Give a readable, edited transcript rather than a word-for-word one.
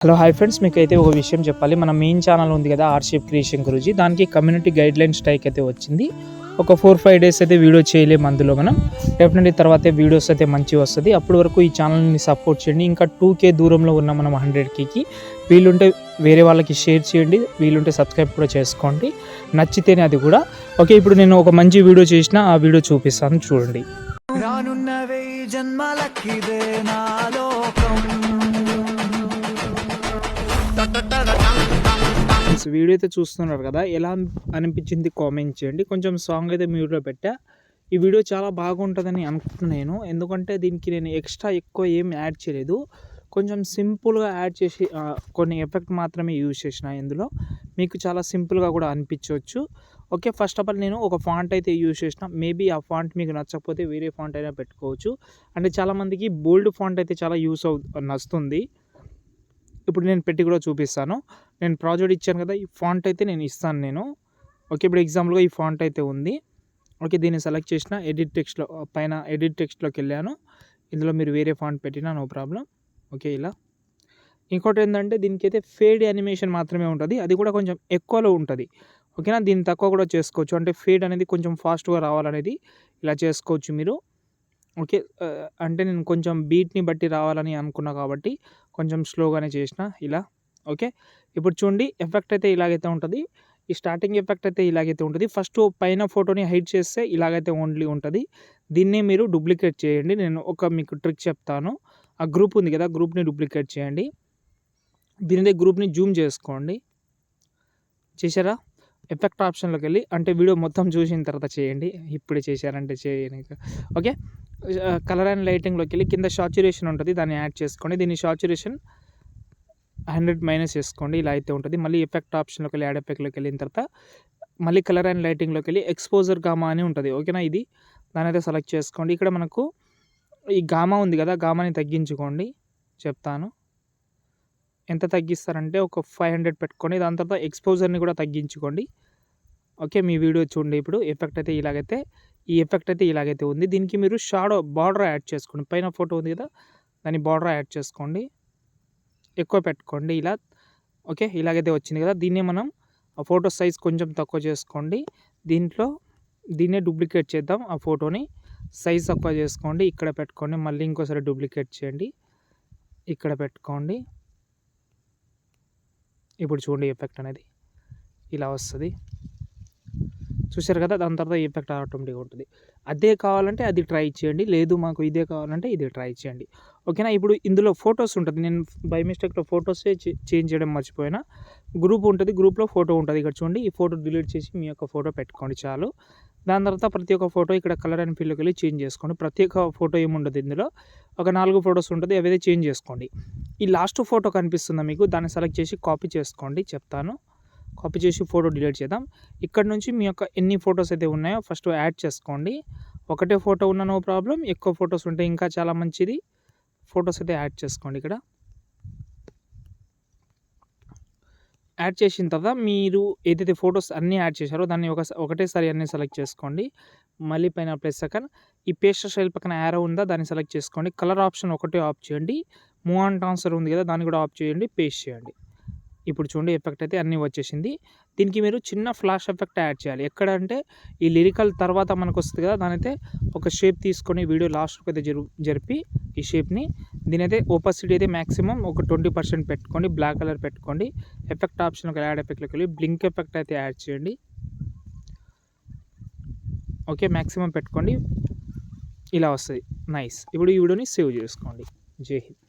Hello hi friends, మీకైతే ఒక విషయం చెప్పాలి. మన మెయిన్ ఛానల్ ఉంది కదా, ఆర్షిప్ క్రియేషన్ గురించి. దానికి కమ్యూనిటీ గైడ్లైన్ స్ట్రైక్ అయితే వచ్చింది. ఒక 4-5 డేస్ అయితే వీడియో చేయలేము. అందులో మనం డెఫినెట్లీ తర్వాత వీడియోస్ అయితే మంచిగా వస్తుంది. అప్పటి వరకు ఈ ఛానల్ని సపోర్ట్ చేయండి. ఇంకా 2K దూరంలో ఉన్న మనం 100Kకి. వీలుంటే వేరే వాళ్ళకి షేర్ చేయండి, వీలుంటే సబ్స్క్రైబ్ కూడా చేసుకోండి, నచ్చితేనే అది కూడా. ఓకే, ఇప్పుడు నేను ఒక మంచి వీడియో చేసిన ఆ వీడియో చూపిస్తాను, చూడండి. రానున్నవే జన్మలకిదే నా లోకం. వీడియో అయితే చూస్తున్నారు కదా, ఎలా అనిపించింది కామెంట్ చేయండి. కొంచెం సాంగ్ అయితే మ్యూట్లో పెట్టా. ఈ వీడియో చాలా బాగుంటుందని అనుకుంటున్నాను నేను, ఎందుకంటే దీనికి నేను ఎక్కువ ఏం యాడ్ చేయలేదు. కొంచెం సింపుల్గా యాడ్ చేసి కొన్ని ఎఫెక్ట్ మాత్రమే యూజ్ చేసిన. ఇందులో మీకు చాలా సింపుల్గా కూడా అనిపించవచ్చు. ఓకే, ఫస్ట్ ఆఫ్ ఆల్ నేను ఒక ఫాంట్ అయితే యూజ్ చేసిన. మేబీ ఆ ఫాంట్ మీకు నచ్చకపోతే వేరే ఫాంట్ అయినా పెట్టుకోవచ్చు. అంటే చాలామందికి బోల్డ్ ఫాంట్ అయితే చాలా నచ్చుతుంది. ఇప్పుడు నేను పెట్టి కూడా చూపిస్తాను. నేను ప్రాజెక్ట్ ఇచ్చాను కదా, ఈ ఫాంట్ అయితే నేను ఇస్తాను నేను. ఓకే, ఇప్పుడు ఎగ్జాంపుల్గా ఈ ఫాంట్ అయితే ఉంది. ఓకే, దీన్ని సెలెక్ట్ చేసిన, ఎడిట్ టెక్స్ట్లో పైన ఎడిట్ టెక్స్ట్లోకి వెళ్ళాను. ఇందులో మీరు వేరే ఫాంట్ పెట్టినా నో ప్రాబ్లం. ఓకే, ఇలా. ఇంకోటి ఏంటంటే దీనికైతే ఫేడ్ యానిమేషన్ మాత్రమే ఉంటుంది, అది కూడా కొంచెం ఎక్కువలో ఉంటుంది. ఓకేనా, దీన్ని తక్కువ కూడా చేసుకోవచ్చు. అంటే ఫేడ్ అనేది కొంచెం ఫాస్ట్గా రావాలనేది ఇలా చేసుకోవచ్చు మీరు. ఓకే, అంటే నేను కొంచెం బీట్ని బట్టి రావాలని అనుకున్నా కాబట్టి కొంచెం స్లోగానే చేసిన ఇలా. ఓకే, ఇప్పుడు చూడండి, ఎఫెక్ట్ అయితే ఇలాగైతే ఉంటుంది. ఈ స్టార్టింగ్ ఎఫెక్ట్ అయితే ఇలాగైతే ఉంటుంది. ఫస్ట్ పైన ఫోటోని హైడ్ చేస్తే ఇలాగైతే ఓన్లీ ఉంటుంది. దీన్నే మీరు డూప్లికేట్ చేయండి. నేను మీకు ట్రిక్ చెప్తాను. ఆ గ్రూప్ ఉంది కదా, గ్రూప్ని డూప్లికేట్ చేయండి. దీనిదే గ్రూప్ని జూమ్ చేసుకోండి. చేశారా? ఎఫెక్ట్ ఆప్షన్లోకి వెళ్ళి, అంటే వీడియో మొత్తం చూసిన తర్వాత చేయండి, ఇప్పుడే చేశారంటే చేయని. ఓకే, కలర్ అండ్ లైటింగ్లోకి వెళ్ళి కింద సాచురేషన్ ఉంటుంది, దాన్ని యాడ్ చేసుకోండి. దీన్ని సాచురేషన్ 100 మైనస్ చేసుకోండి. ఇలా అయితే ఉంటుంది. మళ్ళీ ఎఫెక్ట్ ఆప్షన్లోకి వెళ్ళి యాడ్ ఎఫెక్ట్లోకి వెళ్ళిన తర్వాత మళ్ళీ కలర్ అండ్ లైటింగ్లోకి వెళ్ళి ఎక్స్పోజర్ గామా అని ఉంటుంది. ఓకేనా, ఇది దాని అయితే సెలెక్ట్ చేసుకోండి. ఇక్కడ మనకు ఈ గామా ఉంది కదా, గామాని తగ్గించుకోండి. చెప్తాను ఎంత తగ్గిస్తారంటే ఒక 500 పెట్టుకోండి. దాని తర్వాత ఎక్స్పోజర్ని కూడా తగ్గించుకోండి. ఓకే, మీ వీడియో చూడండి. ఇప్పుడు ఎఫెక్ట్ అయితే ఇలాగైతే, ఈ ఎఫెక్ట్ అయితే ఇలాగైతే ఉంది. దీనికి మీరు షాడో బార్డర్ యాడ్ చేసుకోండి. పైన ఫోటో ఉంది కదా, దాన్ని బార్డర్ యాడ్ చేసుకోండి, ఎక్కువ పెట్టుకోండి ఇలా. ఓకే, ఇలాగైతే వచ్చింది కదా, దీన్నే మనం ఆ ఫోటో సైజ్ కొంచెం తక్కువ చేసుకోండి. దీన్నే డూప్లికేట్ చేద్దాం. ఆ ఫోటోని సైజ్ తక్కువ చేసుకోండి, ఇక్కడ పెట్టుకోండి. మళ్ళీ ఇంకోసారి డూప్లికేట్ చేయండి, ఇక్కడ పెట్టుకోండి. ఇప్పుడు చూడండి, ఎఫెక్ట్ అనేది ఇలా వస్తుంది. చూశారు కదా, దాని తర్వాత ఎఫెక్ట్ ఆటోమేటిక్గా ఉంటుంది. అదే కావాలంటే అది ట్రై చేయండి, లేదు మాకు ఇదే కావాలంటే ఇది ట్రై చేయండి. ఓకేనా, ఇప్పుడు ఇందులో ఫొటోస్ ఉంటుంది. నేను బై మిస్టేక్లో ఫొటోసే చేంజ్ చేయడం మర్చిపోయినా. గ్రూప్ ఉంటుంది, గ్రూప్లో ఫోటో ఉంటుంది. ఇక్కడ చూడండి, ఈ ఫోటో డిలీట్ చేసి మీ యొక్క ఫోటో పెట్టుకోండి చాలు. దాని తర్వాత ప్రతి ఒక్క ఫోటో ఇక్కడ కలర్ అండ్ ఫీల్డ్కి వెళ్ళి చేంజ్ చేసుకోండి. ప్రతి ఒక్క ఫోటో ఏముండదు ఇందులో, ఒక 4 ఫొటోస్ ఉంటుంది, అవైతే చేంజ్ చేసుకోండి. ఈ లాస్ట్ ఫోటో కనిపిస్తుందా మీకు, దాన్ని సెలెక్ట్ చేసి కాపీ చేసుకోండి. చెప్తాను, కాపీ చేసి ఫోటో డిలీట్ చేద్దాం. ఇక్కడ నుంచి మీ యొక్క ఎన్ని ఫొటోస్ అయితే ఉన్నాయో ఫస్ట్ యాడ్ చేసుకోండి. ఒకటే ఫోటో ఉన్న నో ప్రాబ్లం, ఎక్కువ ఫొటోస్ ఉంటే ఇంకా చాలా మంచిది. ఫొటోస్ అయితే యాడ్ చేసుకోండి. ఇక్కడ యాడ్ చేసిన తర్వాత మీరు ఏదైతే ఫొటోస్ అన్నీ యాడ్ చేశారో దాన్ని ఒకటేసారి అన్నీ సెలెక్ట్ చేసుకోండి. మళ్ళీ పైన ప్లస్ సెకండ్ ఈ పేస్ట్ స్టైల్ పక్కన యారో ఉందా, దాన్ని సెలెక్ట్ చేసుకోండి. కలర్ ఆప్షన్ ఒకటే ఆఫ్ చేయండి. మూవ్ ఆన్ ట్రాన్స్ఫర్ ఉంది కదా, దాన్ని కూడా ఆఫ్ చేయండి, పేస్ట్ చేయండి. ఇప్పుడు చూడండి, ఎఫెక్ట్ అయితే అన్నీ వచ్చేసింది. దీనికి మీరు చిన్న ఫ్లాష్ ఎఫెక్ట్ యాడ్ చేయాలి. ఎక్కడ అంటే ఈ లిరికల్ తర్వాత మనకు వస్తుంది కదా, దానైతే ఒక షేప్ తీసుకొని వీడియో లాస్ట్కి అయితే జరిపి ఈ షేప్ని, దీనైతే ఓపాసిటీ అయితే మ్యాక్సిమం ఒక 20% పెట్టుకోండి, బ్లాక్ కలర్ పెట్టుకోండి. ఎఫెక్ట్ ఆప్షన్ ఒక యాడ్ ఎఫెక్ట్లోకి వెళ్ళి బ్లింక్ ఎఫెక్ట్ అయితే యాడ్ చేయండి. ఓకే, మ్యాక్సిమం పెట్టుకోండి, ఇలా వస్తుంది. నైస్. ఇప్పుడు ఈ వీడియోని సేవ్ చేసుకోండి. జై హింద్.